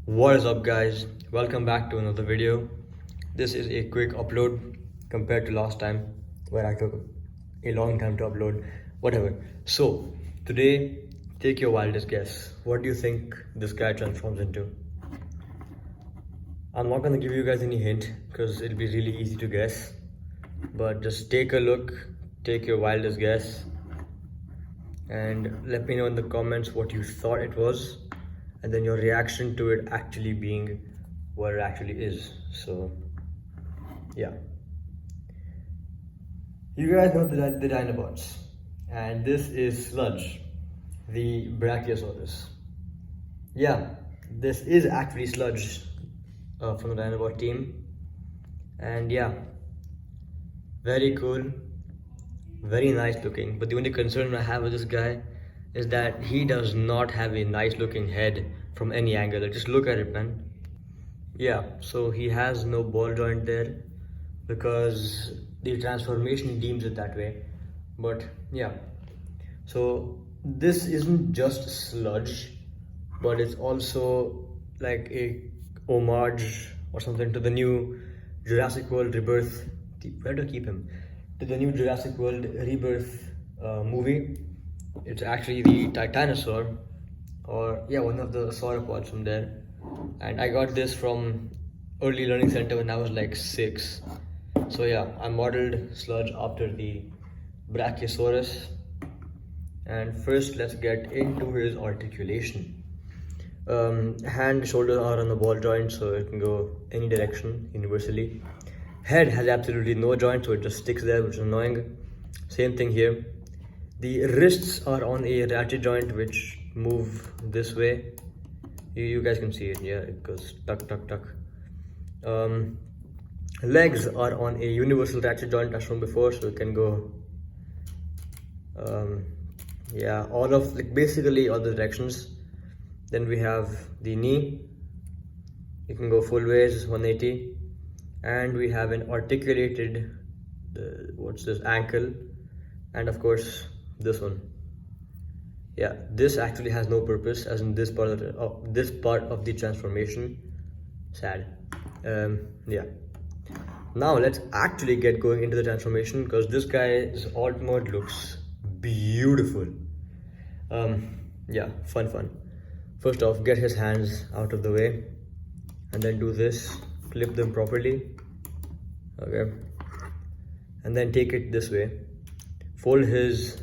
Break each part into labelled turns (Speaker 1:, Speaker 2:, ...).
Speaker 1: What is up, guys? Welcome back to another video. This is a quick upload compared to last time where I took a long time to upload. Whatever. So today, take your wildest guess. What do you think this guy transforms into? I'm not gonna give you guys any hint because it'll be really easy to guess. But just take a look, take your wildest guess, and let me know in the comments what you thought it was, and then your reaction to it actually being what it actually is. So yeah, you guys know the Dinobots, and this is Sludge, the Brachiosaurus. Yeah, this is actually Sludge from the Dinobot team, and yeah, very cool, very nice looking. But the only concern I have with this guy is that he does not have a nice looking head from any angle. Like, just look at it, man. Yeah, so he has no ball joint there because the transformation deems it that way. But yeah, so this isn't just Sludge, but it's also like a homage or something to the new Jurassic World Rebirth. Where to keep him? To the new Jurassic World Rebirth movie. It's actually the Titanosaur, or yeah, one of the sauropods from there. And I got this from Early Learning Center when I was like 6. So yeah, I modeled Sludge after the Brachiosaurus. And first, let's get into his articulation. Hand, shoulders are on the ball joint, so it can go any direction universally. Head has absolutely no joint, so it just sticks there, which is annoying. Same thing here. The wrists are on a ratchet joint, which move this way. You guys can see it. Yeah, it goes tuck, tuck, tuck. Legs are on a universal ratchet joint as shown before, so it can go yeah, all of, like, basically all the directions. Then we have the knee. You can go full ways, 180. And we have an articulated what's this, ankle, and of course this one. Yeah, this actually has no purpose, as in this part of the transformation. Sad. Yeah, now let's actually get going into the transformation, because this guy's alt mode looks beautiful. Yeah, fun. First off, get his hands out of the way, and then do this, clip them properly. Okay, and then take it this way, fold his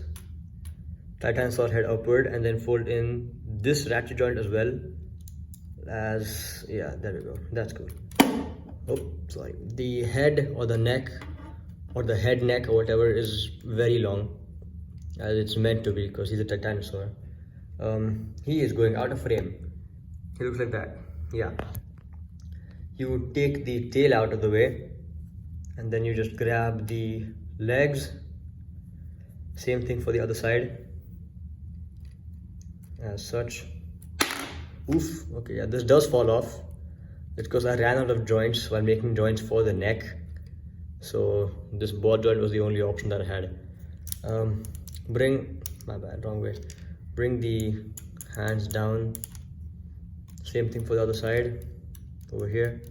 Speaker 1: Titanosaur head upward, and then fold in this ratchet joint as well as, yeah, there we go, that's cool. Oh, sorry, the head or the neck or the head neck or whatever is very long, as it's meant to be, because he's a Titanosaur. He is going out of frame. He looks like that. Yeah, you take the tail out of the way, and then you just grab the legs. Same thing for the other side, as such. Oof, okay, yeah, this does fall off. It's because I ran out of joints while making joints for the neck, so this ball joint was the only option that I had. My bad, wrong way. Bring the hands down. Same thing for the other side, over here.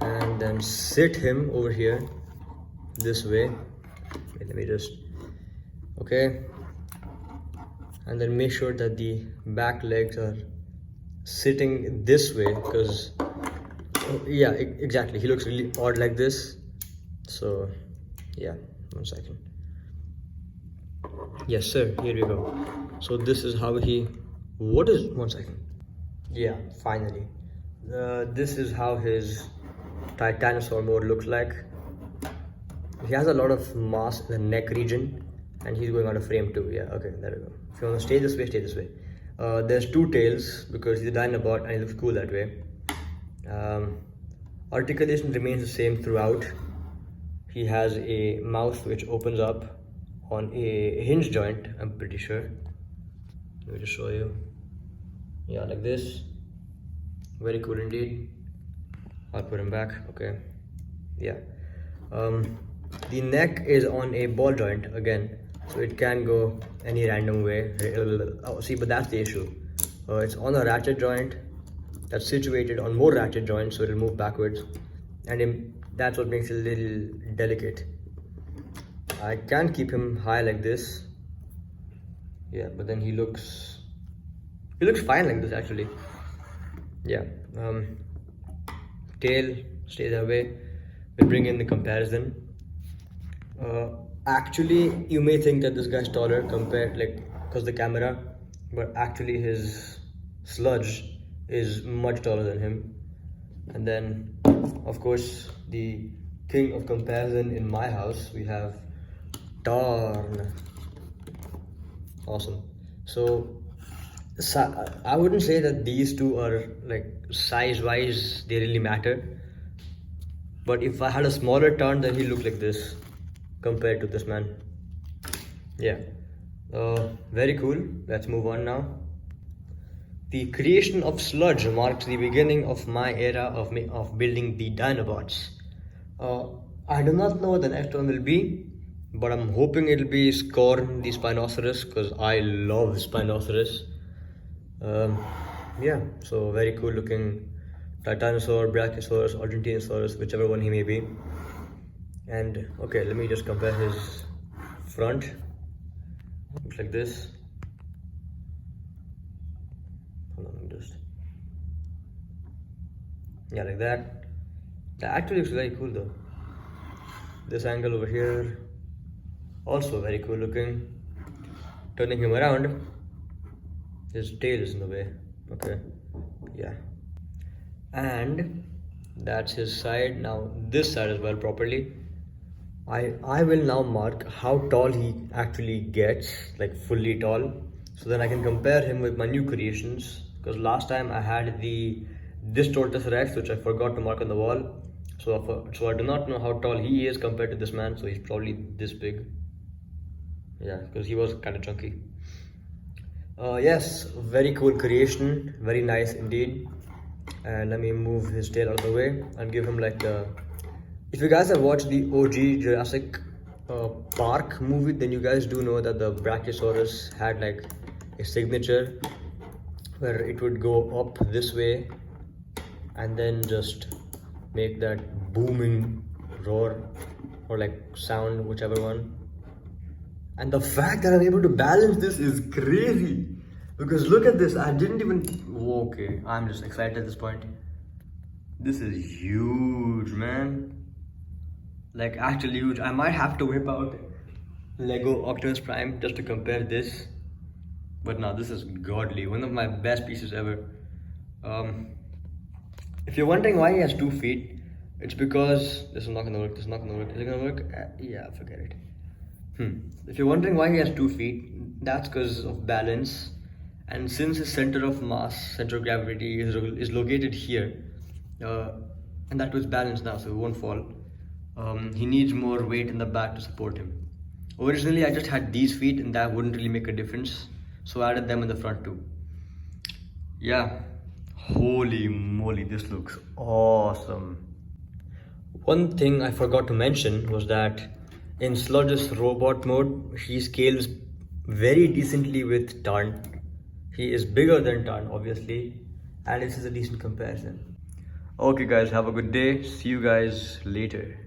Speaker 1: And then sit him over here this way. Wait, let me just, okay, and then make sure that the back legs are sitting this way, because yeah, exactly, he looks really odd like this. So yeah, 1 second. Yes sir, here we go. So this is how he, 1 second. Yeah, finally, this is how his Titanosaur mode looks like. He has a lot of mass in the neck region, and he's going out of frame too. Yeah, okay, there we go. If you want to stay this way, stay this way. There's 2 tails because he's a Dinobot and he looks cool that way. Articulation remains the same throughout. He has a mouth which opens up on a hinge joint, I'm pretty sure. Let me just show you. Yeah, like this. Very cool indeed. I'll put him back. Okay, yeah. The neck is on a ball joint again, so it can go any random way. Oh, see, but that's the issue. It's on a ratchet joint, that's situated on more ratchet joints, so it'll move backwards, and that's what makes it a little delicate. I can keep him high like this, yeah, but then he looks fine like this actually. Yeah, tail stays away. We bring in the comparison. Actually, you may think that this guy's taller compared, like, because the camera, but actually his Sludge is much taller than him. And then, of course, the king of comparison in my house, we have Tarn. Awesome. So I wouldn't say that these two are, like, size-wise, they really matter. But if I had a smaller Tarn, then he looked like this compared to this man. Yeah. Very cool. Let's move on now. The creation of Sludge marks the beginning of my era of building the Dinobots. I do not know what the next one will be, but I'm hoping it'll be Scorn the Spinosaurus, because I love Spinosaurus. Yeah, so very cool looking Titanosaur, Brachiosaurus, Argentinosaurus, whichever one he may be. And okay, let me just compare his front. Looks like this. Hold on, let me just. Yeah, like that. That actually looks very cool though. This angle over here, also very cool looking. Turning him around, his tail is in the way. Okay, yeah. And that's his side. Now this side as well properly. I will now mark how tall he actually gets, like fully tall, so then I can compare him with my new creations, because last time I had this Tortoise Rex, which I forgot to mark on the wall. So I do not know how tall he is compared to this man, so he's probably this big. Yeah, because he was kind of chunky. Yes, very cool creation, very nice indeed. And let me move his tail out of the way and give him like the... If you guys have watched the OG Jurassic Park movie, then you guys do know that the Brachiosaurus had like a signature where it would go up this way and then just make that booming roar or like sound, whichever one. And the fact that I'm able to balance this is crazy, because look at this. I didn't even... Okay, I'm just excited at this point. This is huge, man. Like actually huge. I might have to whip out Lego Optimus Prime just to compare this. But no, this is godly. One of my best pieces ever. If you're wondering why he has 2 feet, it's because... This is not gonna work, this is not gonna work. Is it gonna work? Yeah, forget it. If you're wondering why he has 2 feet, that's because of balance. And since his center of mass, center of gravity is located here, and that was balanced now, so it won't fall. He needs more weight in the back to support him. Originally, I just had these feet and that wouldn't really make a difference, so I added them in the front too. Yeah, holy moly, this looks awesome. One thing I forgot to mention was that in Sludge's robot mode, he scales very decently with Tarn. He is bigger than Tarn, obviously, and this is a decent comparison. Okay guys, have a good day. See you guys later.